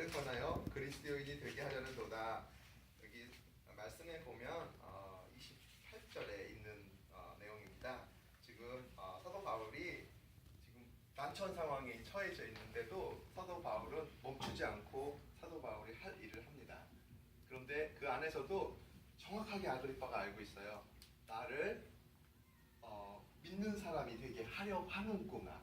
나를 권하여 그리스도인이 되게 하려는도다. 여기 말씀에 보면 28절에 있는 내용입니다. 지금 사도 바울이 지금 난처한 상황에 처해져 있는데도 사도 바울은 멈추지 않고 사도 바울이 할 일을 합니다. 그런데 그 안에서도 정확하게 아그리빠가 알고 있어요. 나를 믿는 사람이 되게 하려고 하는구나.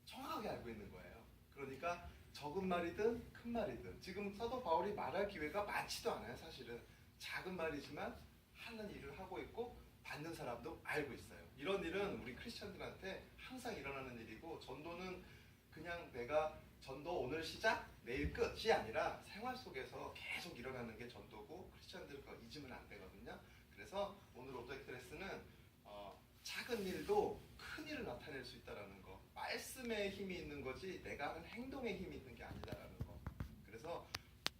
정확하게 알고 있는 거예요. 그러니까 적은 말이든 큰 말이든 지금 사도 바울이 말할 기회가 많지도 않아요. 사실은 작은 말이지만 하는 일을 하고 있고 받는 사람도 알고 있어요. 이런 일은 우리 크리스천들한테 항상 일어나는 일이고, 전도는 그냥 내가 전도 오늘 시작 내일 끝이 아니라 생활 속에서 계속 일어나는 게 전도고, 크리스천들 그거 잊으면 안 되거든요. 그래서 오늘 오브젝트 레슨은 작은 일도 큰 일을 나타낼 수 있다라는 거, 말씀에 힘이 있는 거지 내가 하는 행동에 힘이 있는 게 아니다라는 거. 그래서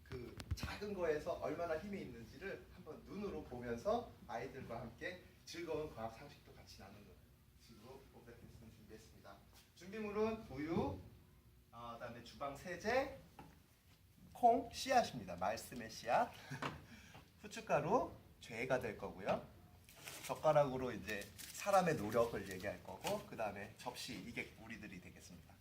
그 작은 거에서 얼마나 힘이 있는지를 한번 눈으로 보면서 아이들과 함께 즐거운 과학 상식도 같이 나누는 식으로 오브젝트 레슨 준비했습니다. 준비물은 우유, 그다음에 주방 세제, 콩, 씨앗입니다. 말씀의 씨앗, 후춧가루, 죄가 될 거고요. 젓가락으로 이제 사람의 노력을 얘기할 거고, 그 다음에 접시, 이게 우리들이 되겠습니다.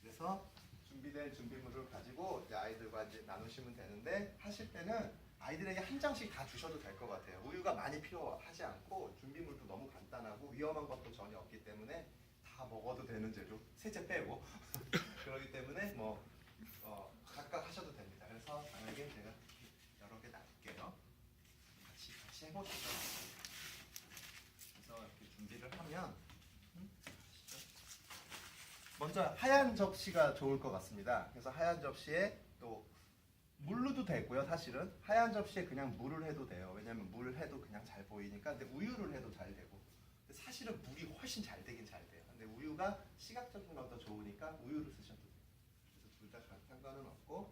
그래서 준비된 준비물을 가지고 이제 아이들과 이제 나누시면 되는데, 하실 때는 아이들에게 한 장씩 다 주셔도 될 것 같아요. 우유가 많이 필요하지 않고 준비물도 너무 간단하고 위험한 것도 전혀 없기 때문에 다 먹어도 되는 재료, 세제 빼고 그렇기 때문에 뭐 각각 하셔도 됩니다. 그래서 만약에 제가 여러 개 놔둘게요. 같이 해보시죠. 그래서 이렇게 준비를 하면 먼저 하얀 접시가 좋을 것 같습니다. 그래서 하얀 접시에 또 물로도 되고요. 사실은 하얀 접시에 그냥 물을 해도 돼요. 왜냐하면 물을 해도 그냥 잘 보이니까. 근데 우유를 해도 잘 되고. 근데 사실은 물이 훨씬 잘 되긴 잘 돼요. 근데 우유가 시각적인 건 더 좋으니까 우유를 쓰셔도 돼요. 그래서 둘 다 상관은 없고,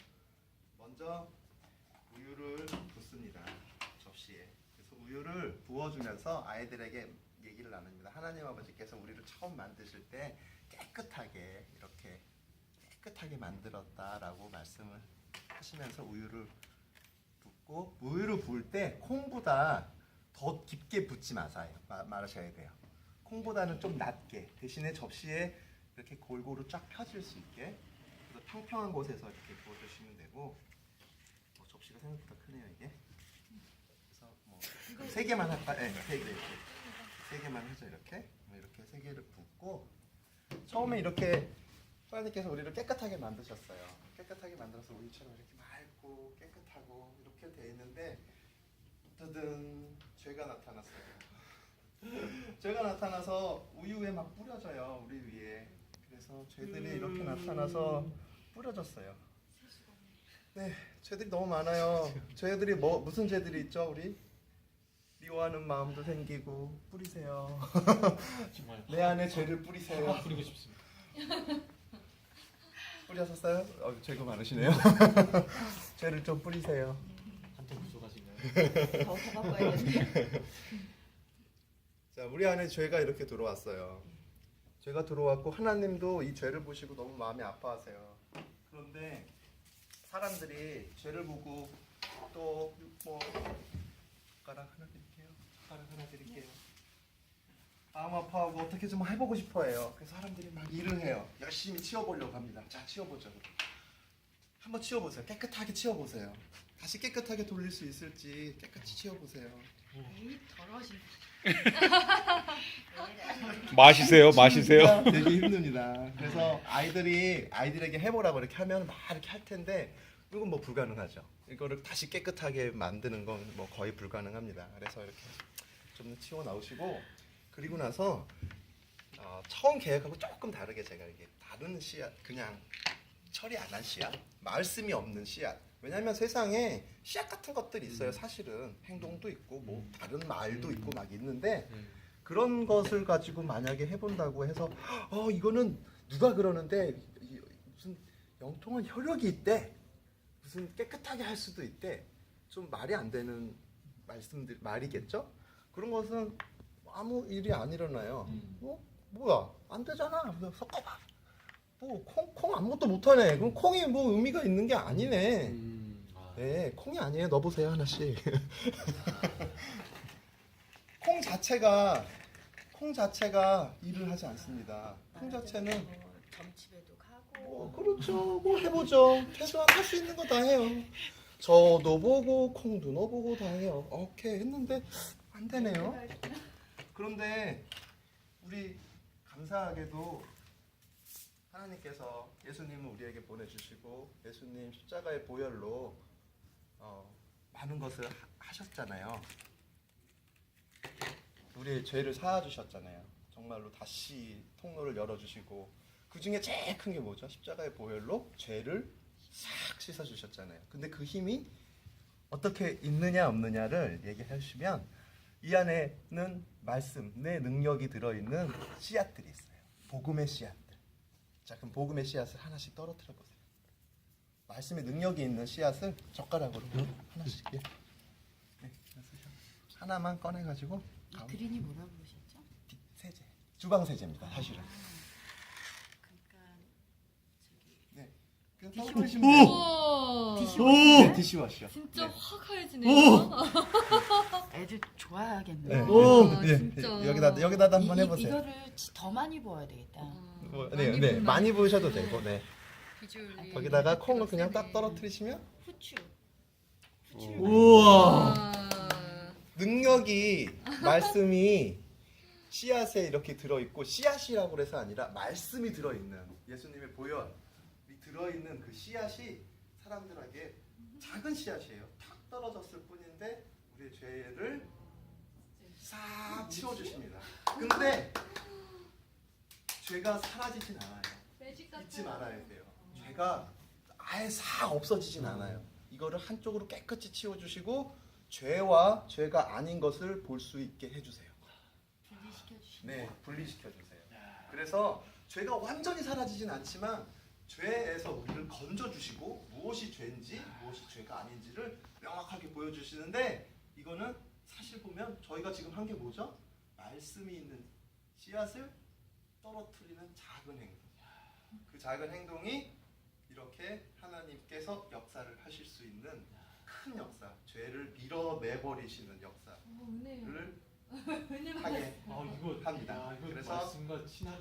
먼저 우유를 붓습니다. 접시에. 그래서 우유를 부어주면서 아이들에게 얘기를 나눕니다. 하나님 아버지께서 우리를 처음 만드실 때 깨끗하게 이렇게 깨끗하게 만들었다라고 말씀을 하시면서 우유를 붓고, 우유를 부을 때 콩보다 더 깊게 붓지 말으셔야 돼요. 콩보다는 좀 낮게, 대신에 접시에 이렇게 골고루 쫙 펴질 수 있게, 그래서 평평한 곳에서 이렇게 부어주시면 되고, 접시가 생각보다 크네요 이게. 그래서 뭐 세 개만 할까? 네, 세 개만 해서 이렇게 세 개를 붓고, 처음에 이렇게 하나님께서 우리를 깨끗하게 만드셨어요. 깨끗하게 만들어서 우유처럼 이렇게 맑고 깨끗하고 이렇게 돼 있는데, 뜨든 죄가 나타났어요. 죄가 나타나서 우유에 막 뿌려져요, 우리 위에. 그래서 죄들이 이렇게 나타나서 뿌려졌어요. 네, 죄들이 너무 많아요. 죄들이 무슨 죄들이 있죠, 우리? 미워하는 마음도 생기고. 뿌리세요. 정말 내 안에 죄를 뿌리세요. 뿌리고 싶습니다. 뿌리셨어요? 죄가 많으시네요. 죄를 좀 뿌리세요. 한통 부족하신가요? 더 잡아봐야겠네. 자, 우리 안에 죄가 이렇게 들어왔어요. 죄가 들어왔고, 하나님도 이 죄를 보시고 너무 마음이 아파하세요. 그런데 사람들이 죄를 보고 또 뭐 젓가락 하나 드릴게요. 젓가락 하나 드릴게요. 마음 아파하고 어떻게 좀 해보고 싶어해요. 그래서 사람들이 막 일을 해요. 열심히 치워보려고 합니다. 자, 치워보죠. 한번 치워보세요. 깨끗하게 치워보세요. 다시 깨끗하게 돌릴 수 있을지 깨끗이 치워보세요. 에이, 더러우신 마시세요. 되게 힘듭니다. 그래서 아이들에게 해보라고 이렇게 하면 막 이렇게 할 텐데, 이건 뭐 불가능하죠. 이거를 다시 깨끗하게 만드는 건 뭐 거의 불가능합니다. 그래서 이렇게 좀 치워 나오시고, 그리고 나서 처음 계획하고 조금 다르게 제가 이게 다른 씨앗, 그냥 처리 안 한 씨앗, 말씀이 없는 씨앗. 왜냐하면 세상에 씨앗 같은 것들이 있어요. 사실은 행동도 있고 뭐 다른 말도 있고 막 있는데, 그런 것을 가지고 만약에 해본다고 해서 이거는 누가 그러는데 무슨 영통한 혈육이 있대, 무슨 깨끗하게 할 수도 있대, 좀 말이 안 되는 말이겠죠? 그런 것은 아무 일이 안 일어나요. 뭐야 안 되잖아. 섞어봐. 뭐 콩 아무것도 못하네. 그럼 콩이 뭐 의미가 있는 게 아니네. 아, 네, 콩이 아니에요. 넣어보세요 하나씩. 콩 자체가 일을 하지 않습니다. 콩 자체는 점집에도 가고. 그렇죠. 뭐 해보죠. 최소한 할 수 있는 거 다 해요. 저도 보고 콩도 넣어보고 다 해요. 오케이 했는데 안 되네요. 그런데 우리 감사하게도 하나님께서 예수님을 우리에게 보내주시고 예수님 십자가의 보혈로 많은 것을 하셨잖아요. 우리의 죄를 사하주셨잖아요. 정말로 다시 통로를 열어주시고 그 중에 제일 큰 게 뭐죠? 십자가의 보혈로 죄를 싹 씻어주셨잖아요. 근데 그 힘이 어떻게 있느냐 없느냐를 얘기해 주시면 이 안에는 말씀의 능력이 들어있는 씨앗들이 있어요. 복음의 씨앗들. 자, 그럼 복음의 씨앗을 하나씩 떨어뜨려 보세요. 말씀의 능력이 있는 씨앗을 젓가락으로 하나씩 하나만 꺼내가지고 이 그린이 뭐라고 그러셨죠? 세제, 주방 세제입니다. 사실은. 그러니까 저기 떨어뜨리시면 돼요. 우와. 네, 디시워시요. 진짜 네. 확 하얘지네요. 애들 좋아하겠네. 네. 오, 예, 진짜. 여기다도 한번 해보세요. 이거를 더 많이 부어야 되겠다. 많이 부으셔도 되고, 네. 비주얼이. 거기다가 콩을 그냥 딱 떨어뜨리시면 후추. 우와. 능력이 말씀이 씨앗에 이렇게 들어있고 씨앗이라고 해서 아니라 말씀이 들어있는 예수님의 보혈이 들어있는 그 씨앗이 사람들에게 작은 씨앗이에요. 탁 떨어졌을 뿐인데 우리의 죄를 싹 치워주십니다. 근데 죄가 사라지진 않아요. 잊지 말아야 돼요. 죄가 아예 싹 없어지진 않아요. 이거를 한쪽으로 깨끗이 치워주시고 죄와 죄가 아닌 것을 볼 수 있게 해주세요. 네, 분리시켜주세요. 그래서 죄가 완전히 사라지진 않지만 죄에서 우리를 건져주시고 무엇이 죄인지 무엇이 죄가 아닌지를 명확하게 보여주시는데 이거는 사실 보면 저희가 지금 한 게 뭐죠? 말씀이 있는 씨앗을 떨어뜨리는 작은 행동. 그 작은 행동이 이렇게 하나님께서 역사를 하실 수 있는 큰 역사, 죄를 밀어내버리시는 역사를 은혜. 하게 아 이거 합니다. 야, 이거 그래서 말씀과 친할 것